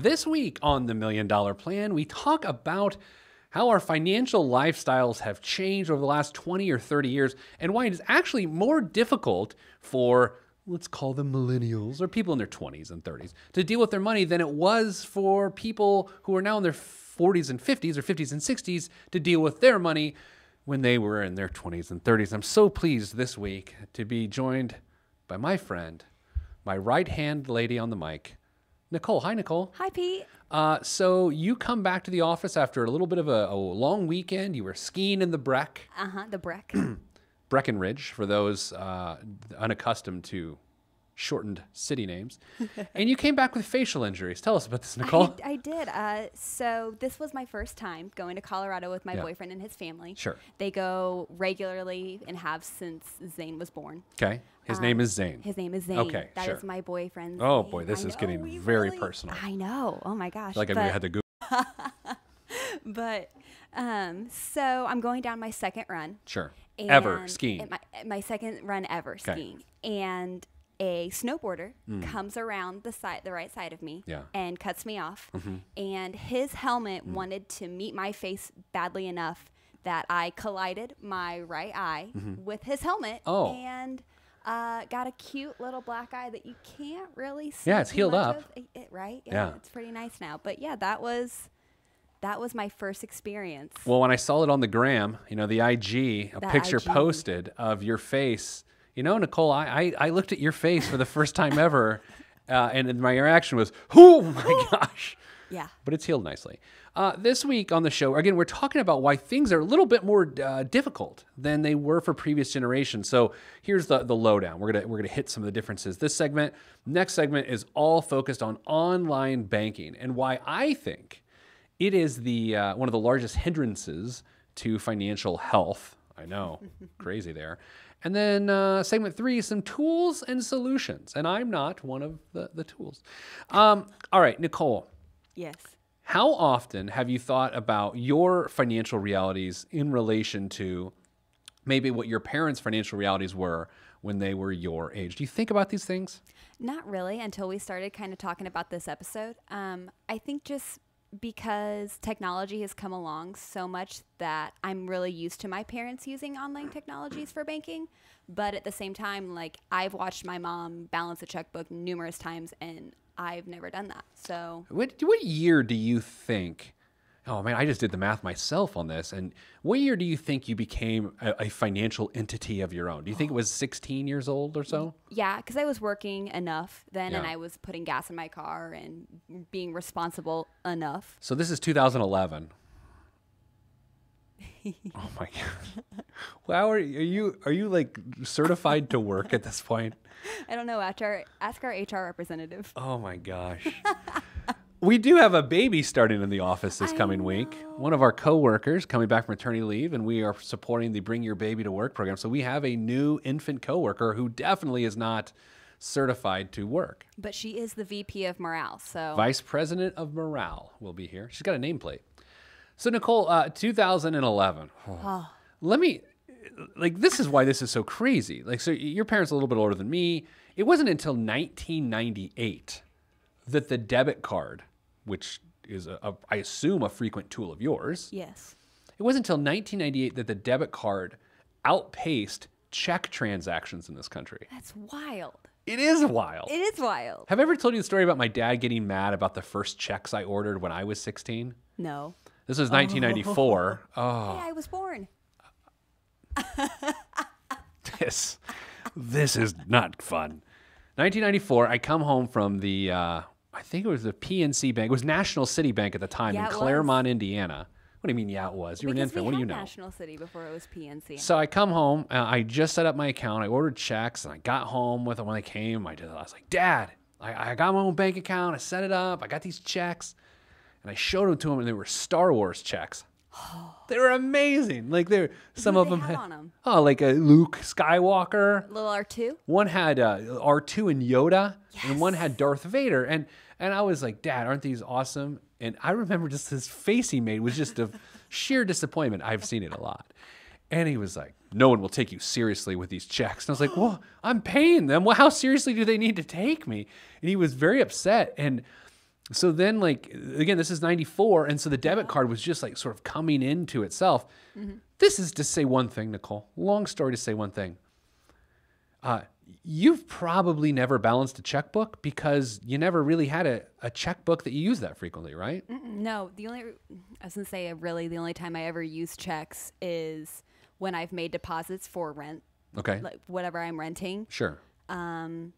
This week on the Million Dollar Plan, we talk about how our financial lifestyles have changed over the last 20 or 30 years and why it is actually more difficult for, let's call them millennials or people in their 20s and 30s to deal with their money than it was for people who are now in their 40s and 50s or 50s and 60s to deal with their money when they were in their 20s and 30s. I'm so pleased this week to be joined by my friend, my right-hand lady on the mic, Nicole. Hi, Nicole. Hi, Pete. So you come back to the office after a little bit of a long weekend. You were skiing in the Breck. The Breck. Breckenridge, for those unaccustomed to shortened city names. And you came back with facial injuries. Tell us about this, Nicole. I did. So this was my first time going to Colorado with my boyfriend and his family. Sure. They go regularly and have since Zane was born. Okay. His name is Zane. His name is Zane. Okay, That sure. is my boyfriend's Oh, name. boy, this I is know, getting we very really- personal. I know. Oh, my gosh. Like we had to go. But so I'm going down my second run. Sure. And Ever skiing. My second run ever skiing. And a snowboarder comes around the right side of me and cuts me off. And his helmet wanted to meet my face badly enough that I collided my right eye with his helmet and got a cute little black eye that you can't really see. Yeah, it's too healed much up. of it, right? Yeah. It's pretty nice now. But yeah, that was my first experience. Well, when I saw it on the gram, the IG, a picture IG. posted of your face, Nicole, I looked at your face for the first time ever, and my reaction was, oh my gosh. Yeah. But it's healed nicely. This week on the show, again, we're talking about why things are a little bit more difficult than they were for previous generations. So here's the lowdown. We're gonna hit some of the differences. Next segment is all focused on online banking and why I think it is the one of the largest hindrances to financial health. I know, crazy there. And then segment 3 is some tools and solutions. And I'm not one of the tools. All right, Nicole. Yes. How often have you thought about your financial realities in relation to maybe what your parents' financial realities were when they were your age? Do you think about these things? Not really until we started kind of talking about this episode. I think just because technology has come along so much that I'm really used to my parents using online technologies for banking. But at the same time, like I've watched my mom balance a checkbook numerous times and I've never done that. So What year do you think? Oh man, I just did the math myself on this. And what year do you think you became a financial entity of your own? Do you think it was 16 years old or so? yeah, because I was working enough then and Yeah. I was putting gas in my car and being responsible enough. So this is 2011. Oh my God! Wow, are you like certified to work at this point? I don't know. Ask our HR representative. Oh my gosh. We do have a baby starting in the office this coming week. One of our coworkers coming back from maternity leave, and we are supporting the Bring Your Baby to Work program. So we have a new infant coworker who definitely is not certified to work. But she is the VP of morale. So Vice President of Morale will be here. She's got a nameplate. So Nicole, 2011. Let me, this is why this is so crazy. So your parents are a little bit older than me. It wasn't until 1998 that the debit card, which is, I assume, a frequent tool of yours. yes. It wasn't until 1998 that the debit card outpaced check transactions in this country. That's wild. It is wild. It is wild. Have I ever told you the story about my dad getting mad about the first checks I ordered when I was 16? No. This was 1994. Oh, Hey, I was born. this is not fun. 1994, I come home from the, I think it was the PNC Bank. It was National City Bank at the time Yeah, in it Claremont, Indiana. What do you mean, yeah, it was? You're an infant. What do you know? National City before it was PNC. So I come home. I just set up my account. I ordered checks, and I got home with them when they came. I was like, Dad, I got my own bank account. I set it up. I got these checks. And I showed them to him, and they were Star Wars checks. They were amazing. Some of them had on 'em? like a Luke Skywalker. Little R2? One had R2 and Yoda, and one had Darth Vader. And I was like, Dad, aren't these awesome? And I remember just his face he made was just of sheer disappointment. I've seen it a lot. And he was like, no one will take you seriously with these checks. And I was like, well, I'm paying them. Well, how seriously do they need to take me? And he was very upset. And So then, like, again, this is 94. And so the debit card was just like sort of coming into itself. This is to say one thing, Nicole. Long story to say one thing. You've probably never balanced a checkbook because you never really had a checkbook that you use that frequently, right? No, I was going to say really the only time I ever use checks is when I've made deposits for rent. Okay. Like whatever I'm renting. Sure. And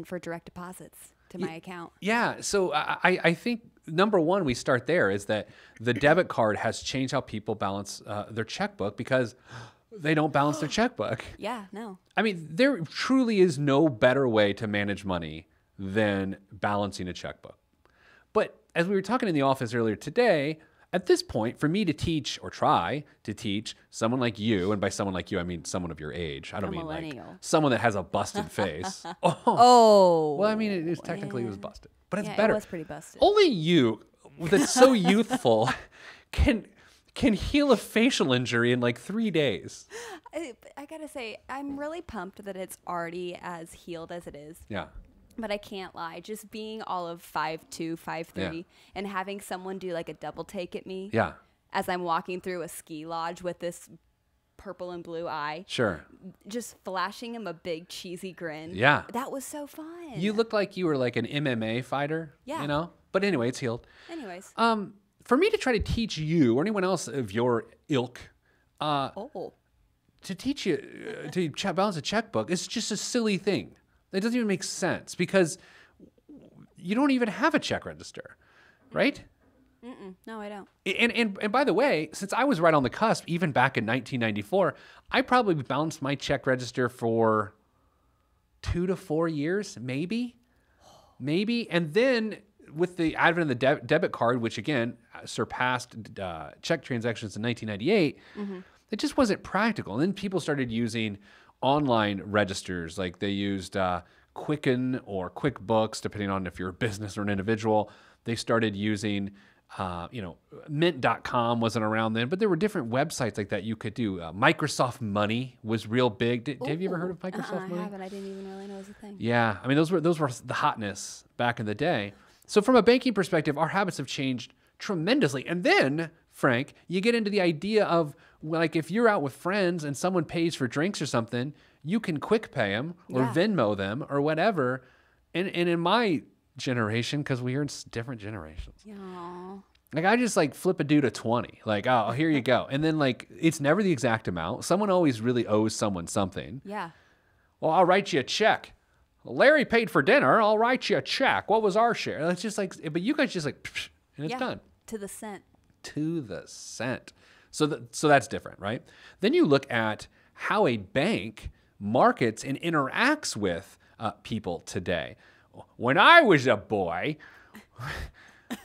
for direct deposits to my account. Yeah. So I think number one, we start there is that the debit card has changed how people balance their checkbook because they don't balance their checkbook. Yeah, no. I mean, there truly is no better way to manage money than balancing a checkbook. But as we were talking in the office earlier today, at this point, for me to teach or try to teach someone like you, and by someone like you, I mean someone of your age. I don't mean like someone that has a busted face. Well, I mean, it was busted, but it's better. It was pretty busted. Only you, that's so youthful, can heal a facial injury in like 3 days. I gotta say, I'm really pumped that it's already as healed as it is. Yeah. But I can't lie. Just being all of 5'2", 5'3", and having someone do like a double take at me as I'm walking through a ski lodge with this purple and blue eye. Sure. Just flashing him a big cheesy grin. Yeah. That was so fun. You looked like you were like an MMA fighter. Yeah. You know? But anyway, it's healed. Anyways. For me to try to teach you or anyone else of your ilk to teach you to balance a checkbook is just a silly thing. It doesn't even make sense because you don't even have a check register, right? No, I don't. And by the way, since I was right on the cusp, even back in 1994, I probably balanced my check register for 2 to 4 years, maybe. And then with the advent of the debit card, which again surpassed check transactions in 1998, it just wasn't practical. And then people started using online registers, like they used Quicken or QuickBooks, depending on if you're a business or an individual. They started using, Mint.com wasn't around then, but there were different websites like that you could do. Microsoft Money was real big. Have you ever heard of Microsoft Money? I haven't. I didn't even really know it was a thing. Yeah, I mean those were the hotness back in the day. So from a banking perspective, our habits have changed tremendously. And then, Frank, you get into the idea of, like, if you're out with friends and someone pays for drinks or something, you can quick pay them or Venmo them or whatever. And in my generation, because we are in different generations, like I just like flip a dude a 20, like, oh, here you go. And then like, it's never the exact amount. Someone always really owes someone something. Yeah. Well, I'll write you a check. Larry paid for dinner. I'll write you a check. What was our share? It's just like, but you guys just like, psh, and it's done. To the cent. To the cent. So that's different, right? Then you look at how a bank markets and interacts with people today. When I was a boy,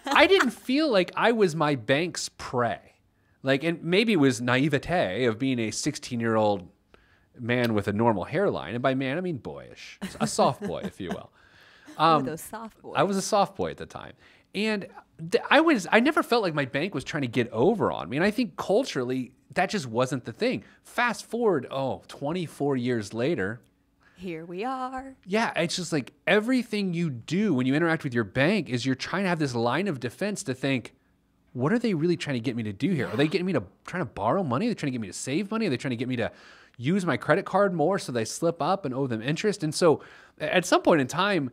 I didn't feel like I was my bank's prey. Like, and maybe it was naivete of being a 16-year-old man with a normal hairline. And by man, I mean boyish. A soft boy, if you will. Those soft boys. I was a soft boy at the time. And I never felt like my bank was trying to get over on me. And I think culturally, that just wasn't the thing. Fast forward, 24 years later. Here we are. Yeah, it's just like everything you do when you interact with your bank is you're trying to have this line of defense to think, what are they really trying to get me to do here? Are they getting me to trying to borrow money? Are they trying to get me to save money? Are they trying to get me to use my credit card more so they slip up and owe them interest? And so at some point in time,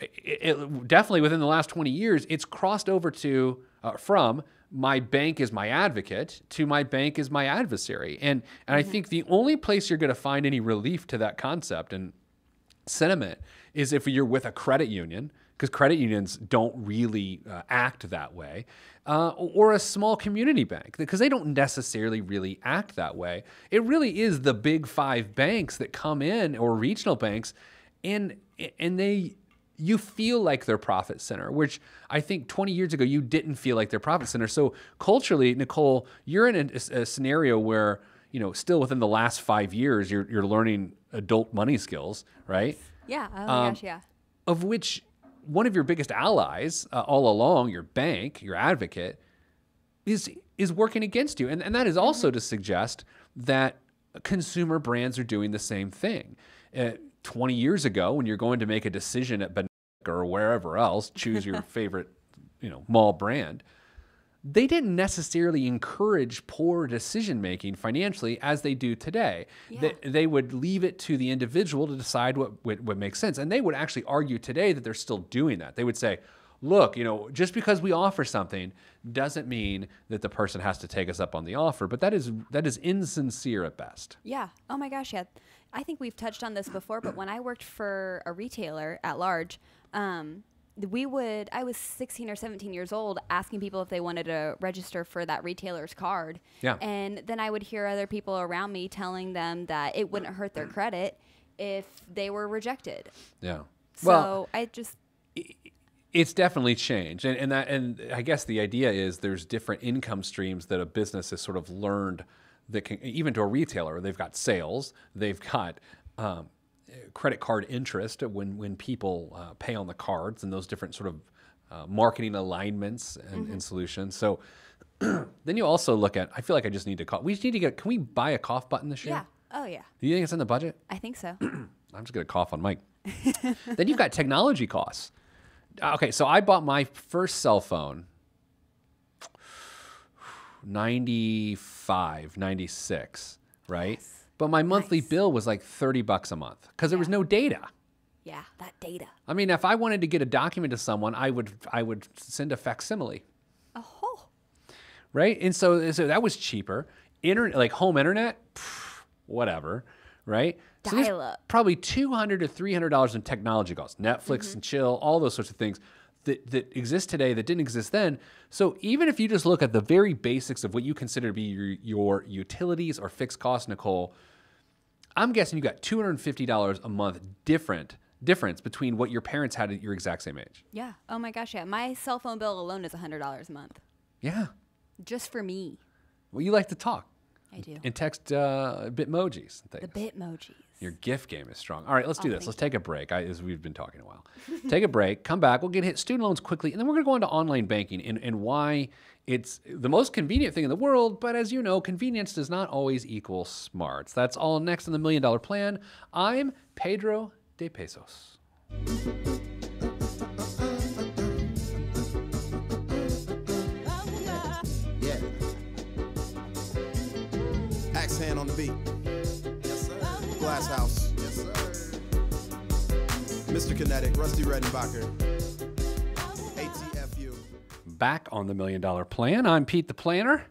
it definitely within the last 20 years, it's crossed over to from my bank is my advocate to my bank is my adversary. And I think the only place you're going to find any relief to that concept and sentiment is if you're with a credit union, because credit unions don't really act that way, or a small community bank, because they don't necessarily really act that way. It really is the big five banks that come in, or regional banks, and you feel like they're profit center, which I think 20 years ago, you didn't feel like they're profit center. So culturally, Nicole, you're in a scenario where, still within the last 5 years, you're learning adult money skills, right? Yeah. Oh my gosh, yeah. Of which one of your biggest allies all along, your bank, your advocate, is working against you. And that is also to suggest that consumer brands are doing the same thing. 20 years ago, when you're going to make a decision at or wherever else, choose your favorite, mall brand, they didn't necessarily encourage poor decision-making financially as they do today. Yeah. They would leave it to the individual to decide what makes sense. And they would actually argue today that they're still doing that. They would say, look, just because we offer something doesn't mean that the person has to take us up on the offer. But that is insincere at best. Yeah. Oh my gosh. Yeah. I think we've touched on this before, but when I worked for a retailer at large, I was 16 or 17 years old asking people if they wanted to register for that retailer's card. Yeah. And then I would hear other people around me telling them that it wouldn't hurt their credit if they were rejected. Yeah. So it's definitely changed. And I guess the idea is there's different income streams that a business has sort of learned that can, even to a retailer, they've got sales, they've got credit card interest when people pay on the cards, and those different sort of marketing alignments and solutions. So then you also look at, I feel like I just need to call. Can we buy a cough button this year? Yeah. Oh, yeah. Do you think it's in the budget? I think so. I'm just going to cough on Mike. Then you've got technology costs. Okay, so I bought my first cell phone 95, 96, right? Yes. But my monthly bill was like $30 a month because there was no data. Yeah, that data. I mean, if I wanted to get a document to someone, I would send a facsimile. Oh. Right? And so that was cheaper. Internet, like home internet, whatever, right? So Dial up. Probably $200 to $300 in technology costs. Netflix and chill, all those sorts of things that exist today that didn't exist then. So even if you just look at the very basics of what you consider to be your utilities or fixed costs, Nicole, I'm guessing you got $250 a month difference between what your parents had at your exact same age. Yeah. Oh my gosh. Yeah. My cell phone bill alone is $100 a month. Yeah. Just for me. Well, you like to talk. I do. And text Bitmojis and things. The Bitmojis. Your gift game is strong. All right, let's do this. Let's take a break, as we've been talking a while. Take a break, come back. We'll hit student loans quickly, and then we're going to go into online banking and why it's the most convenient thing in the world. But as you know, convenience does not always equal smarts. That's all next in the $1 Million Plan. I'm Pedro de Pesos. Yeah. Axe hand on the beat. Yes, sir. Glass House. Yes, sir. Mr. Kinetic, Rusty Redenbacher. ATFU. Back on the $1 Million Plan. I'm Pete the Planner,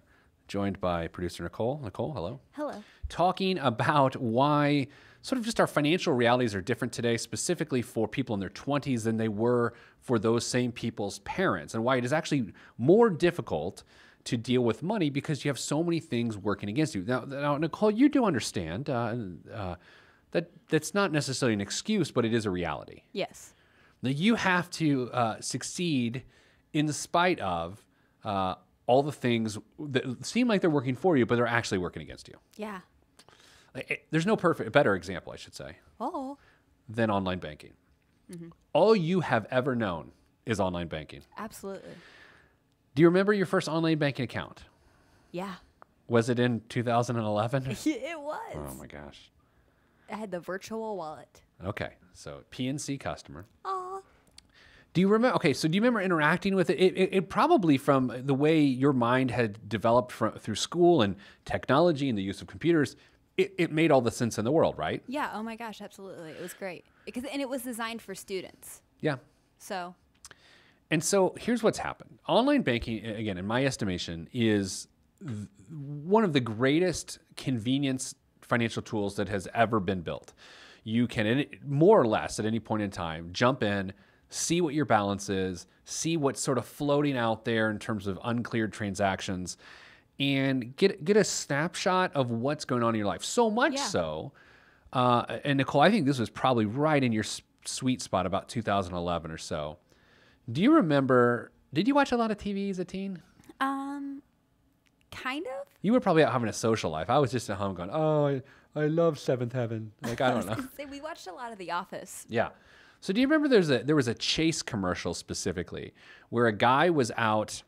joined by producer Nicole. Nicole, hello. Hello. Talking about why sort of just our financial realities are different today, specifically for people in their 20s than they were for those same people's parents, and why it is actually more difficult to deal with money because you have so many things working against you. Now Nicole, you do understand that's not necessarily an excuse, but it is a reality. Yes. Now you have to succeed in spite of all the things that seem like they're working for you, but they're actually working against you. Yeah. There's no better example, I should say, than online banking. Mm-hmm. All you have ever known is online banking. Absolutely. Do you remember your first online banking account? Yeah. Was it in 2011? It was. Oh my gosh. I had the virtual wallet. Okay, so PNC customer. Aw. Do you remember? Okay, so do you remember interacting with it? It probably from the way your mind had developed through school and technology and the use of computers. It made all the sense in the world, right? Yeah. Oh my gosh. Absolutely. It was great and it was designed for students. Yeah. So. And so here's what's happened. Online banking, again, in my estimation, is one of the greatest convenience financial tools that has ever been built. You can, more or less at any point in time, jump in, see what your balance is, see what's sort of floating out there in terms of uncleared transactions, and get a snapshot of what's going on in your life. So much so, and Nicole, I think this was probably right in your sweet spot about 2011 or so. Do you remember, did you watch a lot of TV as a teen? Kind of. You were probably out having a social life. I was just at home going, oh, I love Seventh Heaven. Like, I don't know. We watched a lot of The Office. Yeah. So do you remember there was a Chase commercial specifically where a guy was out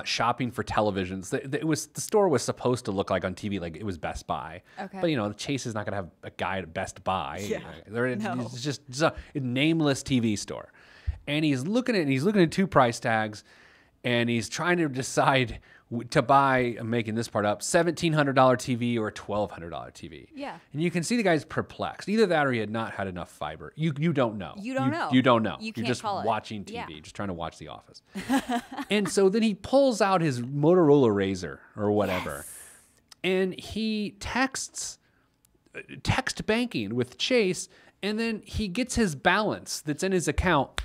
shopping for televisions. The store was supposed to look like on TV like it was Best Buy. Okay. But, you know, Chase is not going to have a guy at Best Buy. Yeah. It's just a nameless TV store. And he's looking at 2 price tags, and he's trying to decide to buy, I'm making this part up, $1,700 TV or a $1,200 TV. Yeah. And you can see the guy's perplexed. Either that or he had not had enough fiber. You don't know. You don't know. You don't know. You You're can't just call it. watching TV, Yeah. just trying to watch The Office. And so then he pulls out his Motorola Razr or whatever, and he texts text banking with Chase, and then he gets his balance that's in his account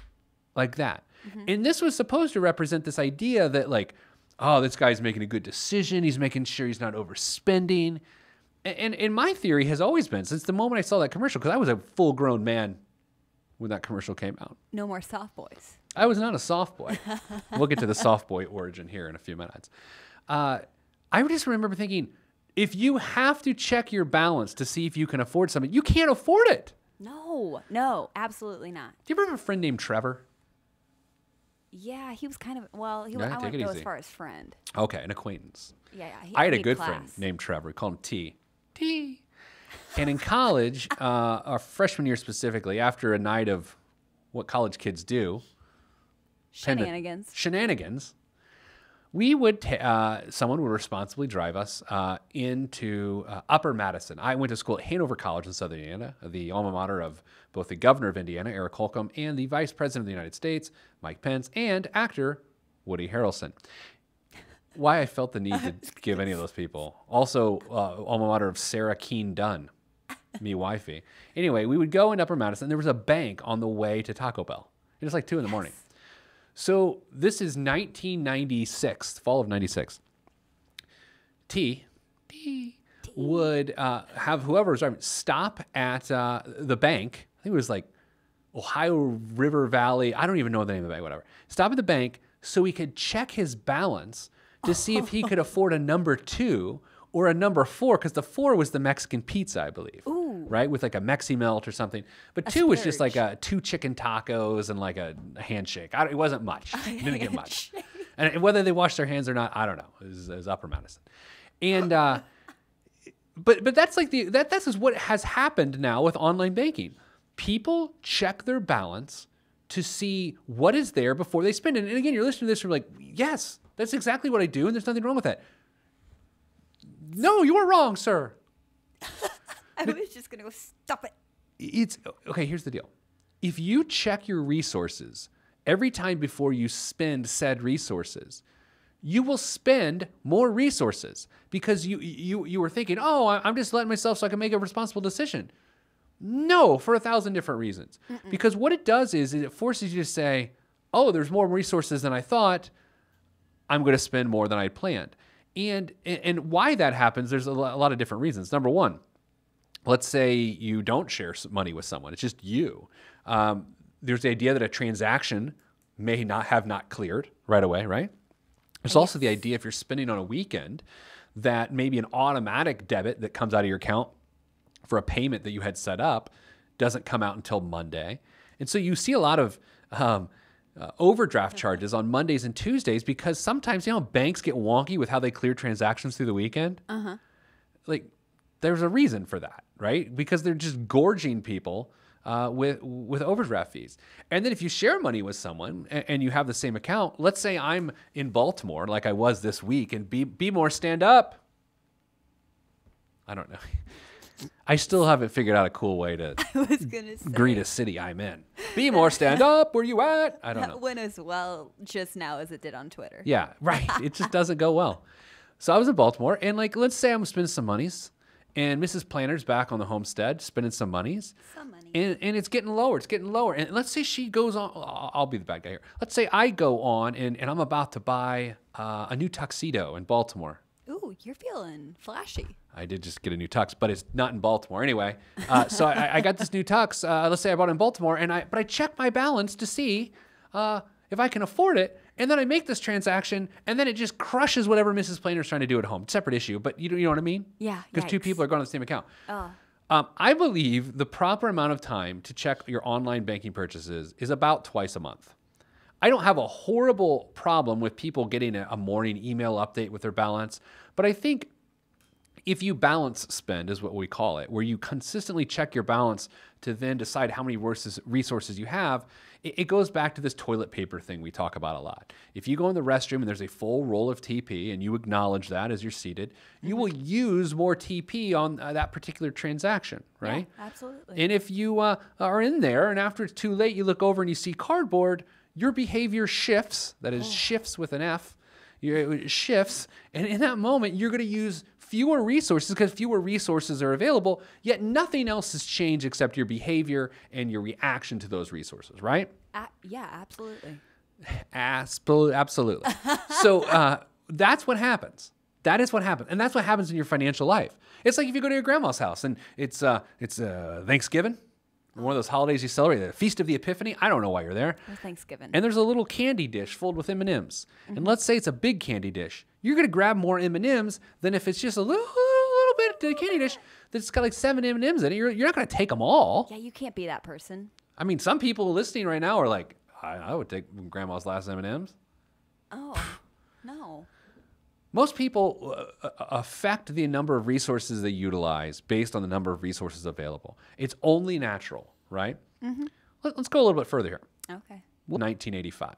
like that. And this was supposed to represent this idea that, like, oh, this guy's making a good decision. He's making sure he's not overspending. And my theory has always been, since the moment I saw that commercial, because I was a full-grown man when that commercial came out. No more soft boys. I was not a soft boy. We'll get to the soft boy origin here in a few minutes. I just remember thinking, if you have to check your balance to see if you can afford something, you can't afford it. No, absolutely not. Do you ever have a friend named Trevor? Yeah, he was kind of, well, I take wouldn't it go as easy. far as friend. Okay, an acquaintance. Yeah. I had a he good class. friend named Trevor. We called him T. T. And in college, our freshman year specifically, after a night of what college kids do, Shenanigans. We would someone would responsibly drive us into Upper Madison. I went to school at Hanover College in Southern Indiana, the alma mater of both the governor of Indiana, Eric Holcomb, and the vice president of the United States, Mike Pence, and actor Woody Harrelson. Why I felt the need to give any of those people. Also, alma mater of Sarah Keene Dunn, me wifey. Anyway, we would go in Upper Madison. There was a bank on the way to Taco Bell. It was like 2 in the morning. So this is 1996, fall of 96. T would have whoever was driving stop at the bank. I think it was like Ohio River Valley. I don't even know the name of the bank, whatever. Stop at the bank so he could check his balance to see if he could afford a number 2 or a number 4, because the 4 was the Mexican pizza, I believe. Ooh. Right? With like a Mexi Melt or something. But 2 was just like 2 chicken tacos and like a handshake. It wasn't much. Didn't get much. And whether they washed their hands or not, I don't know. It was Upper Madison. And but that's like that's just what has happened now with online banking. People check their balance to see what is there before they spend it. And again, you're listening to this, you're like, yes, that's exactly what I do, and there's nothing wrong with that. No, you were wrong, sir. I was just going to go, stop it. It's okay, here's the deal. If you check your resources every time before you spend said resources, you will spend more resources because you were thinking, oh, I'm just letting myself so I can make a responsible decision. No, for 1,000 different reasons. Because what it does is it forces you to say, oh, there's more resources than I thought. I'm going to spend more than I planned. And why that happens, there's a lot of different reasons. Number one, let's say you don't share money with someone. It's just you. There's the idea that a transaction may not have cleared right away, right? There's also the idea if you're spending on a weekend that maybe an automatic debit that comes out of your account for a payment that you had set up doesn't come out until Monday. And so you see a lot of overdraft charges on Mondays and Tuesdays because sometimes, banks get wonky with how they clear transactions through the weekend. Like, there's a reason for that, right? Because they're just gorging people with overdraft fees. And then if you share money with someone and you have the same account, let's say I'm in Baltimore like I was this week, and be more stand up. I don't know. I still haven't figured out a cool way to greet a city I'm in. Be more stand up. Where you at? I don't know. That went as well just now as it did on Twitter. Yeah, right. It just doesn't go well. So I was in Baltimore, and let's say I'm spending some monies, and Mrs. Planner's back on the homestead spending some monies. Some money. And it's getting lower. It's getting lower. And let's say she goes on. I'll be the bad guy here. Let's say I go on, and I'm about to buy a new tuxedo in Baltimore. Ooh, you're feeling flashy. I did just get a new tux, but it's not in Baltimore anyway. So I got this new tux. Let's say I bought it in Baltimore, but I check my balance to see if I can afford it, and then I make this transaction, and then it just crushes whatever Mrs. Planner's trying to do at home. Separate issue, but you know what I mean? Yeah. Because 2 people are going on the same account. Oh. I believe the proper amount of time to check your online banking purchases is about twice a month. I don't have a horrible problem with people getting a morning email update with their balance, but I think if you balance spend is what we call it, where you consistently check your balance to then decide how many resources you have, it goes back to this toilet paper thing we talk about a lot. If you go in the restroom and there's a full roll of TP and you acknowledge that as you're seated, you will use more TP on that particular transaction, right? Yeah, absolutely. And if you are in there and after it's too late, you look over and you see cardboard, your behavior shifts. That is shifts with an F. It shifts. And in that moment, you're going to use fewer resources because fewer resources are available, yet nothing else has changed except your behavior and your reaction to those resources, right? Yeah, absolutely. Absolutely. So that's what happens. That is what happens. And that's what happens in your financial life. It's like if you go to your grandma's house and it's Thanksgiving, one of those holidays you celebrate, the Feast of the Epiphany. I don't know why you're there. Or Thanksgiving. And there's a little candy dish filled with M&Ms. And let's say it's a big candy dish. You're going to grab more M&Ms than if it's just a little bit of candy dish that's got like 7 M&Ms in it. You're not going to take them all. Yeah, you can't be that person. I mean, some people listening right now are like, I would take grandma's last M&Ms. Oh, no. Most people affect the number of resources they utilize based on the number of resources available. It's only natural, right? Mm-hmm. Let's go a little bit further here. Okay. 1985.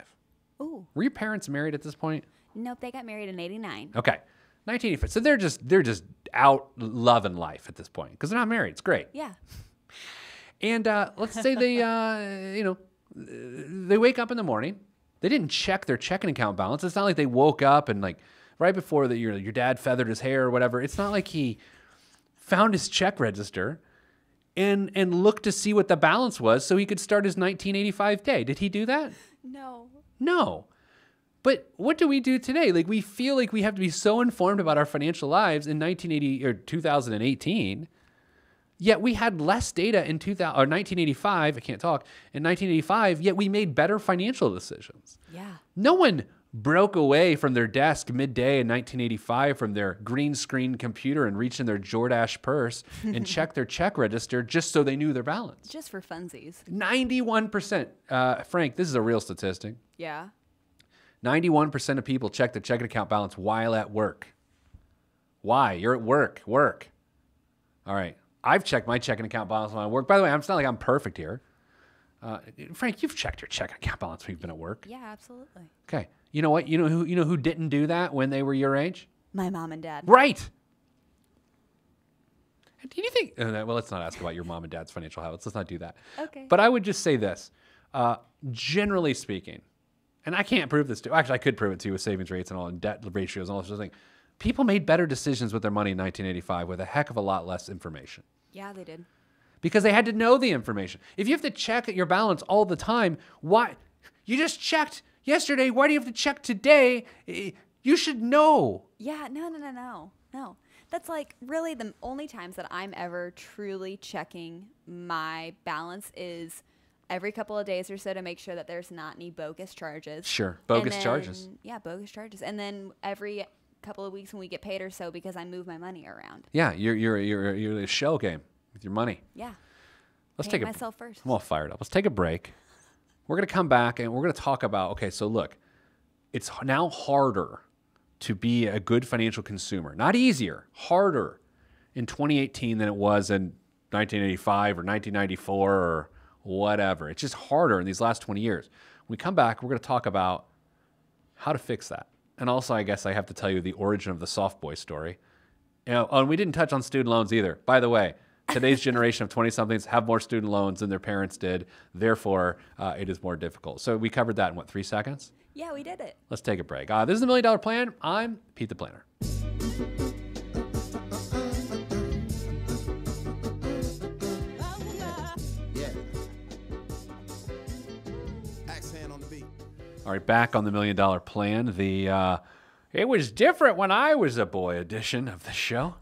Ooh. Were your parents married at this point? Nope, they got married in 89. Okay. 1985. So they're just out loving life at this point because they're not married. It's great. Yeah. And let's say they, they wake up in the morning. They didn't check their checking account balance. It's not like they woke up and like right before your dad feathered his hair or whatever. It's not like he found his check register and looked to see what the balance was so he could start his 1985 day. Did he do that? No. No. But what do we do today? Like we feel like we have to be so informed about our financial lives in 1980 or 2018. Yet we had less data in 1985. I can't talk. In 1985, yet we made better financial decisions. Yeah. No one broke away from their desk midday in 1985 from their green screen computer and reached in their Jordache purse and checked their check register just so they knew their balance. Just for funsies. 91%. Frank, this is a real statistic. Yeah. 91% of people check their checking account balance while at work. Why? You're at work. Work. All right. I've checked my checking account balance when I work. By the way, it's not like I'm perfect here. Frank, you've checked your checking account balance when you've been at work. Yeah, absolutely. Okay. You know what? You know who didn't do that when they were your age? My mom and dad. Right. Do you think? Well, let's not ask about your mom and dad's financial habits. Let's not do that. Okay. But I would just say this. Generally speaking, and I can't prove this to you. Actually, I could prove it to you with savings rates and all and debt ratios and all this sort of thing. People made better decisions with their money in 1985 with a heck of a lot less information. Yeah, they did. Because they had to know the information. If you have to check your balance all the time, why? You just checked yesterday. Why do you have to check today? You should know. Yeah, no. That's like really the only times that I'm ever truly checking my balance is every couple of days or so to make sure that there's not any bogus charges. Sure, bogus charges. Yeah, bogus charges. And then every couple of weeks when we get paid or so because I move my money around. Yeah, you're a shell game with your money. Yeah. Let's Paying take myself first. I'm all fired up. Let's take a break. We're going to come back and we're going to talk about, okay, so look, it's now harder to be a good financial consumer. Not easier, harder in 2018 than it was in 1985 or 1994 or whatever. It's just harder in these last 20 years. When we come back, we're going to talk about how to fix that. And also, I guess I have to tell you the origin of the soft boy story. And we didn't touch on student loans either. By the way, today's generation of 20-somethings have more student loans than their parents did. Therefore, it is more difficult. So we covered that in, 3 seconds? Yeah, we did it. Let's take a break. This is the $1 Million Plan. I'm Pete the Planner. All right, back on the $1 Million Plan. It was different when I was a boy edition of the show.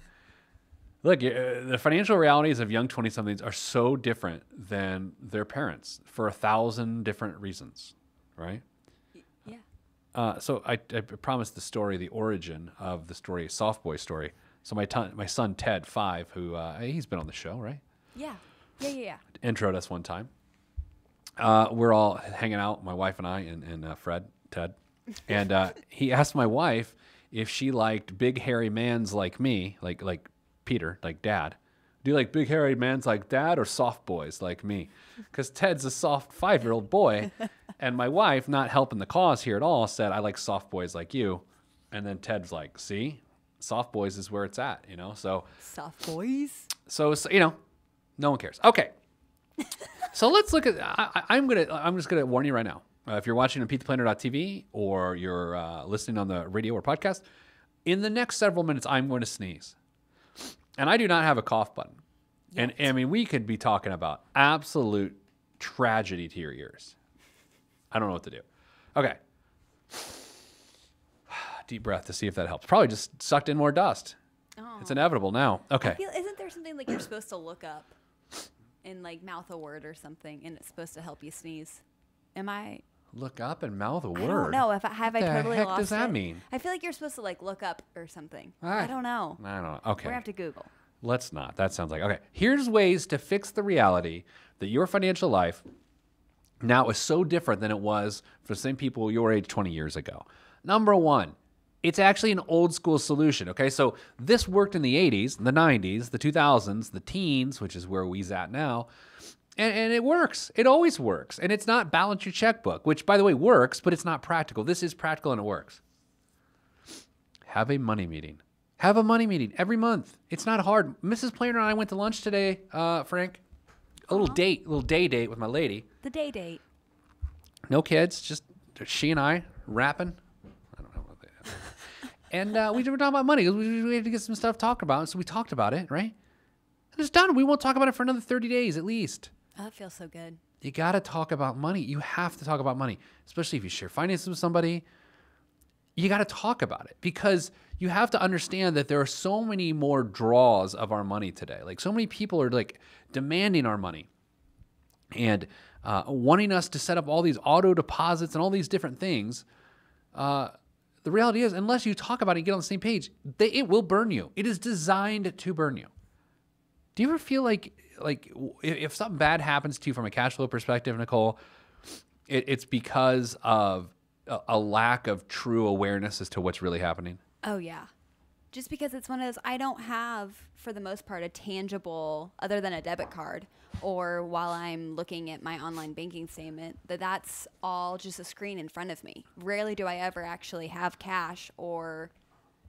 Look, the financial realities of young 20-somethings are so different than their parents for 1,000 different reasons, right? Yeah. So I promised the story, the origin of the story, soft boy story. So my son Ted, 5, who he's been on the show, right? Yeah. Introed us one time. we're all hanging out, my wife and I, and Ted. And he asked my wife if she liked big hairy mans like me, like Peter, like Dad. Do you like big hairy mans like Dad or soft boys like me? Because Ted's a soft 5-year-old boy. And my wife, not helping the cause here at all, said, I like soft boys like you. And then Ted's like, see, soft boys is where it's at, you know? So soft boys. So you know, no one cares. Okay. So let's look at, I'm just going to warn you right now. If you're watching on PeteThePlanner.tv or you're listening on the radio or podcast, in the next several minutes, I'm going to sneeze. And I do not have a cough button. Yet. And I mean, we could be talking about absolute tragedy to your ears. I don't know what to do. Okay. Deep breath to see if that helps. Probably just sucked in more dust. Oh. It's inevitable now. Okay. Isn't there something like you're supposed to look up and like mouth a word or something and it's supposed to help you sneeze? Am I... Look up and mouth a word? I don't know. Have I totally lost it? What the heck does that mean? I feel like you're supposed to like look up or something. I don't know. I don't know. Okay. We're going to have to Google. Let's not. That sounds like... Okay. Here's ways to fix the reality that your financial life now is so different than it was for the same people your age 20 years ago. Number one, it's actually an old school solution, okay? So this worked in the 80s, the 90s, the 2000s, the teens, which is where we's at now, and it works. It always works. And it's not balance your checkbook, which, by the way, works, but it's not practical. This is practical and it works. Have a money meeting. Have a money meeting every month. It's not hard. Mrs. Planner and I went to lunch today, Frank. A little day date with my lady. The day date. No kids, just she and I rapping. I don't know what they have. And we were talking about money. We had to get some stuff talked about, so we talked about it, right? And it's done. We won't talk about it for another 30 days at least. Oh, that feels so good. You got to talk about money. You have to talk about money, especially if you share finances with somebody. You got to talk about it because you have to understand that there are so many more draws of our money today. Like so many people are like demanding our money and wanting us to set up all these auto deposits and all these different things. The reality is, unless you talk about it and get on the same page, it will burn you. It is designed to burn you. Do you ever feel like if something bad happens to you from a cash flow perspective, Nicole, it's because of a lack of true awareness as to what's really happening? Oh, yeah. Just because it's one of those, I don't have, for the most part, a tangible, other than a debit card, or while I'm looking at my online banking statement, that's all just a screen in front of me. Rarely do I ever actually have cash or,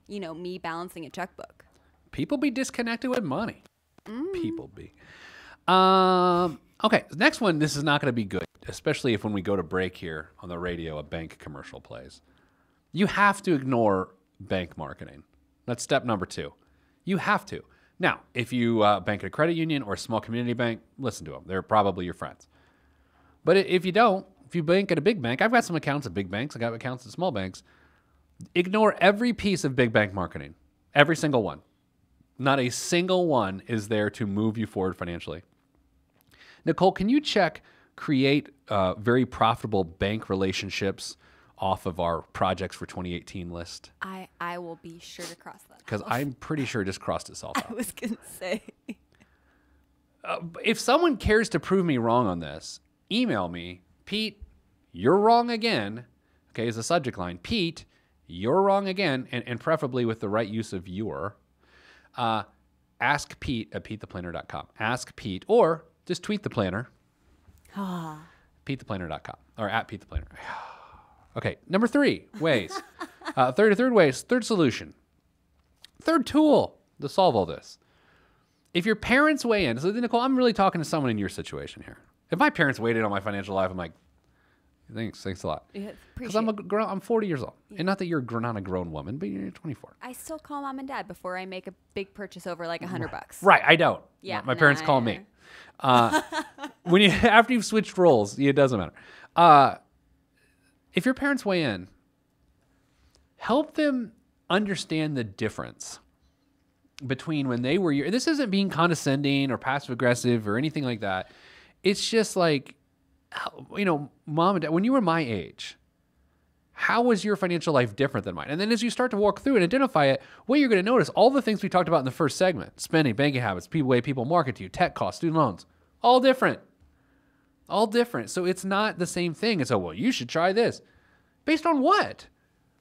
you know, me balancing a checkbook. People be disconnected with money. People be. Okay, the next one, this is not going to be good, especially if when we go to break here on the radio, a bank commercial plays. You have to ignore bank marketing. That's step number 2. You have to. Now, if you bank at a credit union or a small community bank, listen to them. They're probably your friends. But if you don't, if you bank at a big bank, I've got some accounts at big banks. I've got accounts at small banks. Ignore every piece of big bank marketing. Every single one. Not a single one is there to move you forward financially. Nicole, can you create very profitable bank relationships off of our projects for 2018 list? I will be sure to cross that. Because I'm pretty sure it just crossed itself out. I was going to say. If someone cares to prove me wrong on this, email me, Pete, you're wrong again. Okay, as a subject line, Pete, you're wrong again, and preferably with the right use of your. Ask Pete at PeteThePlanner.com. Ask Pete, or just tweet the planner. PeteThePlanner.com or at PeteThePlanner. Okay, number 3 ways. Third solution. Third tool to solve all this. If your parents weigh in, so Nicole, I'm really talking to someone in your situation here. If my parents weighed in on my financial life, I'm like, thanks a lot. Because I'm 40 years old. Yeah. And not that you're not a grown woman, but you're 24. I still call mom and dad before I make a big purchase over like $100. Right, I don't. Yeah, my parents call me. After you've switched roles, it doesn't matter. If your parents weigh in, help them understand the difference between when they were this isn't being condescending or passive aggressive or anything like that. It's just like, you know, mom and dad, when you were my age, how was your financial life different than mine? And then as you start to walk through and identify it, what you're going to notice, all the things we talked about in the first segment, spending, banking habits, way people market to you, tech costs, student loans, all different. All different. So it's not the same thing. It's, oh, well, you should try this. Based on what?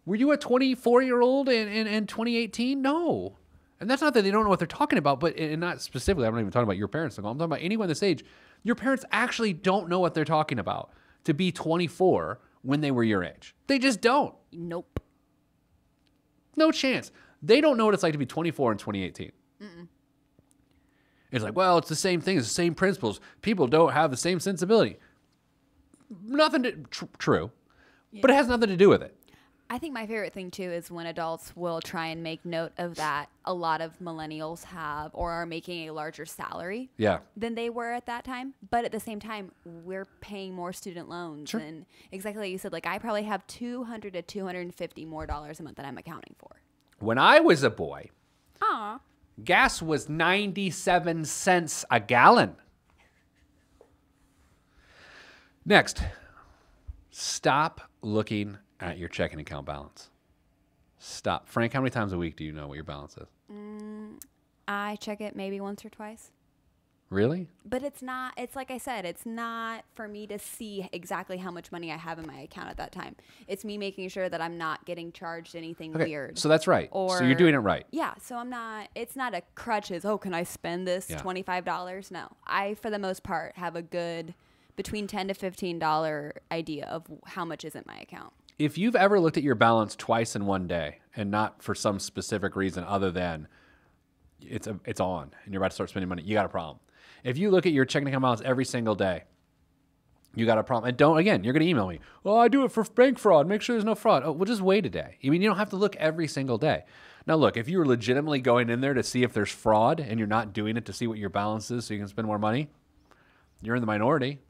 Were you a 24-year-old in 2018? No. And that's not that they don't know what they're talking about, but and not specifically, I'm not even talking about your parents. I'm talking about anyone this age. Your parents actually don't know what they're talking about to be 24 when they were your age. They just don't. Nope. No chance. They don't know what it's like to be 24 in 2018. Mm-mm. It's like, well, it's the same thing. It's the same principles. People don't have the same sensibility. Nothing to, true, but it has nothing to do with it. I think my favorite thing, too, is when adults will try and make note of that. A lot of millennials have or are making a larger salary than they were at that time. But at the same time, we're paying more student loans. Sure. And exactly like you said, like I probably have $200 to $250 more dollars a month that I'm accounting for. When I was a boy, gas was 97 cents a gallon. Next, stop looking at your checking account balance. Stop. Frank, how many times a week do you know what your balance is? I check it maybe once or twice. Really? But it's not, it's like I said, it's not for me to see exactly how much money I have in my account at that time. It's me making sure that I'm not getting charged anything weird. So that's right. So you're doing it right. Yeah. So I'm not, it's not a crutch as, oh, can I spend this $25? No. I, for the most part, have a good between $10 to $15 idea of how much is in my account. If you've ever looked at your balance twice in one day and not for some specific reason other than it's on and you're about to start spending money, you got a problem. If you look at your checking account balance every single day, you got a problem. And don't, again, you're going to email me. Oh, I do it for bank fraud. Make sure there's no fraud. Oh, well, just wait a day. I mean, you don't have to look every single day. Now, look, if you're legitimately going in there to see if there's fraud and you're not doing it to see what your balance is so you can spend more money, you're in the minority.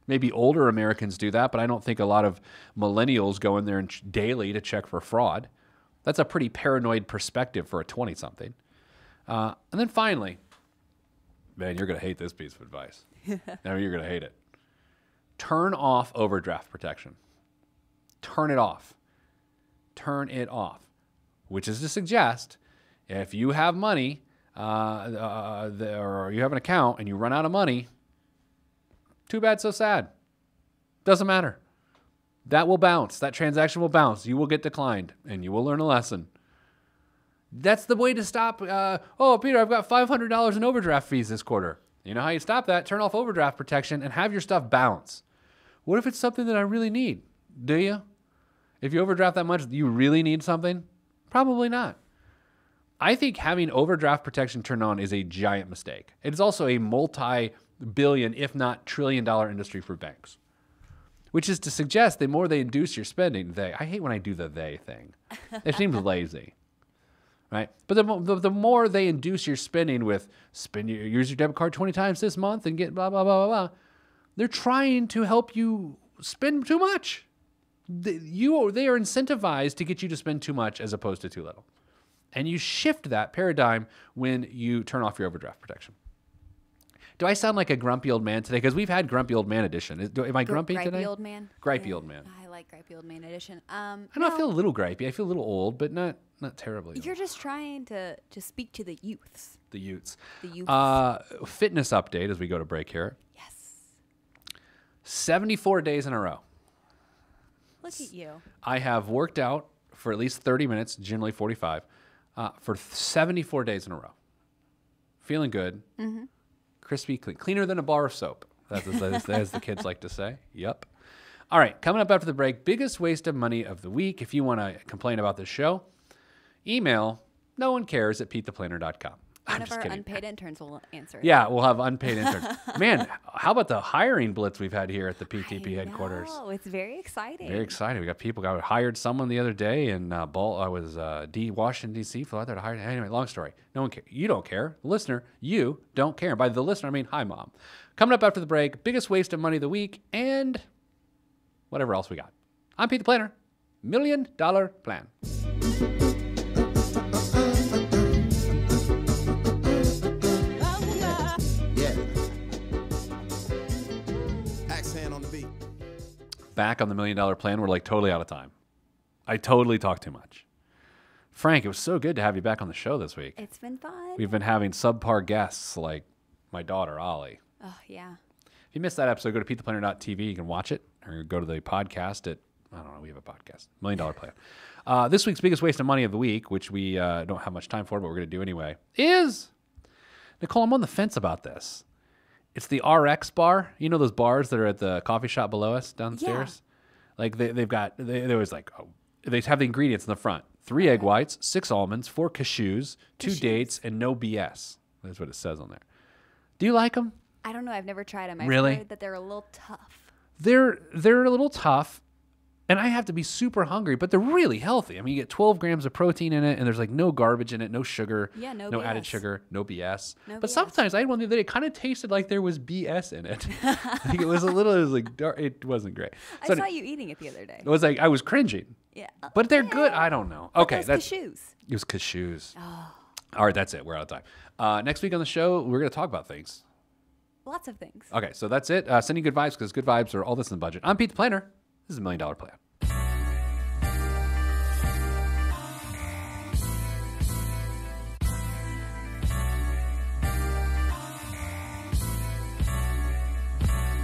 Maybe older Americans do that, but I don't think a lot of millennials go in there daily to check for fraud. That's a pretty paranoid perspective for a 20-something. And then finally, man, you're going to hate this piece of advice. I mean, you're going to hate it. Turn off overdraft protection. Turn it off. Turn it off. Which is to suggest if you have money or you have an account and you run out of money, too bad, so sad. Doesn't matter. That will bounce. That transaction will bounce. You will get declined, and you will learn a lesson. That's the way to stop. Oh, Peter, I've got $500 in overdraft fees this quarter. You know how you stop that? Turn off overdraft protection and have your stuff bounce. What if it's something that I really need? Do you? If you overdraft that much, do you really need something? Probably not. I think having overdraft protection turned on is a giant mistake. It is also a multi-billion, if not trillion-dollar industry for banks, which is to suggest the more they induce your spending, I hate when I do the they thing. It seems lazy, right? But the more they induce your spending with use your debit card 20 times this month and get blah, blah, blah, blah, blah, they're trying to help you spend too much. They are incentivized to get you to spend too much as opposed to too little. And you shift that paradigm when you turn off your overdraft protection. Do I sound like a grumpy old man today? Because we've had grumpy old man edition. Am I grumpy today? Gripey old man? Gripey old man. I like gripey old man edition. I feel a little gripey. I feel a little old, but not terribly old. You're just trying to speak to the youths. The youths. The youths. Fitness update as we go to break here. Yes. 74 days in a row. Look at you. I have worked out for at least 30 minutes, generally 45, for 74 days in a row. Feeling good. Mm-hmm. Crispy, clean. Cleaner than a bar of soap, as the kids like to say. Yep. All right, coming up after the break, biggest waste of money of the week. If you want to complain about this show, email noonecares@PeteThePlanner.com. One of our unpaid interns will answer it. Yeah, we'll have unpaid interns. Man, how about the hiring blitz we've had here at the PTP headquarters? Oh, it's very exciting. Very exciting. We got people. I hired someone the other day in Washington, D.C. Flew out there to hire. Anyway, long story. No one cares. You don't care. The listener, you don't care. By the listener, I mean, hi, Mom. Coming up after the break, biggest waste of money of the week and whatever else we got. I'm Pete the Planner. $1 Million Plan. Back on the $1 Million Plan. We're like totally out of time. I totally talked too much. Frank, it was so good to have you back on the show this week. It's been fun. We've been having subpar guests like my daughter, Ollie. Oh, yeah. If you missed that episode, go to PeteThePlanner.tv. You can watch it, or go to the podcast at, I don't know, we have a podcast, $1 Million Plan. This week's biggest waste of money of the week, which we don't have much time for, but we're going to do anyway, is, Nicole, I'm on the fence about this. It's the RX bar. You know those bars that are at the coffee shop below us downstairs? Yeah. Like they always like, they have the ingredients in the front. 3 egg whites, 6 almonds, 4 cashews, 2 dates, and no BS. That's what it says on there. Do you like them? I don't know. I've never tried them. I've Really? heard that they're a little tough. They're a little tough, and I have to be super hungry, but they're really healthy. I mean, you get 12 grams of protein in it, and there's like no garbage in it, no sugar, no BS. added sugar, no BS. No But BS. sometimes I had one the other day, it kind of tasted like there was BS in it. Like it was like dark. It wasn't great. So I saw you eating it the other day. it was like I was cringing. Yeah. But they're good. I don't know. But Okay, those cashews. It was cashews. Oh. All right, that's it. We're out of time. Next week on the show, we're going to talk about things. Lots of things. Okay, so that's it. Sending good vibes because good vibes are all this in the budget. I'm Pete the Planner. This is $1 Million Plan.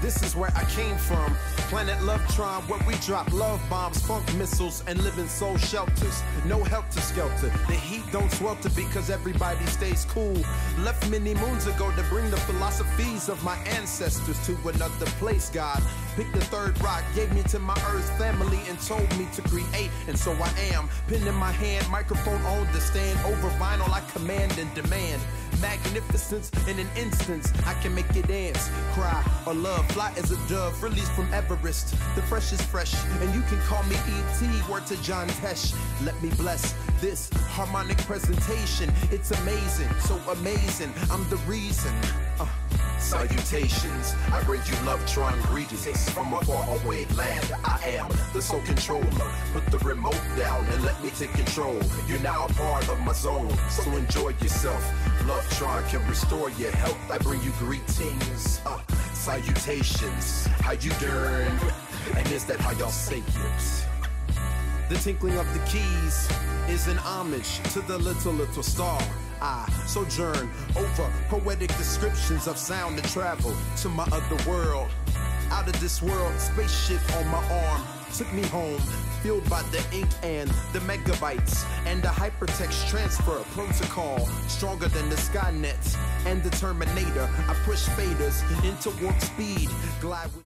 This is where I came from. Planet Lovetron, where we drop love bombs, funk missiles, and live in soul shelters. No helter skelter. The heat don't swelter because everybody stays cool. Left many moons ago to bring the philosophies of my ancestors to another place, God. Picked the third rock, gave me to my earth family, and told me to create, and so I am. Pen in my hand, microphone on the stand. Over vinyl, I command and demand. Magnificence in an instance, I can make you dance, cry, or love. Fly as a dove, released from Everest. The fresh is fresh, and you can call me E.T. Word to John Tesh. Let me bless this harmonic presentation. It's amazing, so amazing. I'm the reason. Salutations, I bring you Lovetron greetings from a faraway land. I am the sole controller. Put the remote down and let me take control. You're now a part of my zone, so enjoy yourself. Lovetron can restore your health. I bring you greetings, salutations. How you doing? And is that how y'all say it? The tinkling of the keys is an homage to the little star. I sojourn over poetic descriptions of sound and travel to my other world. Out of this world, spaceship on my arm took me home, fueled by the ink and the megabytes and the hypertext transfer protocol, stronger than the Skynet and the Terminator. I push faders into warp speed, glide with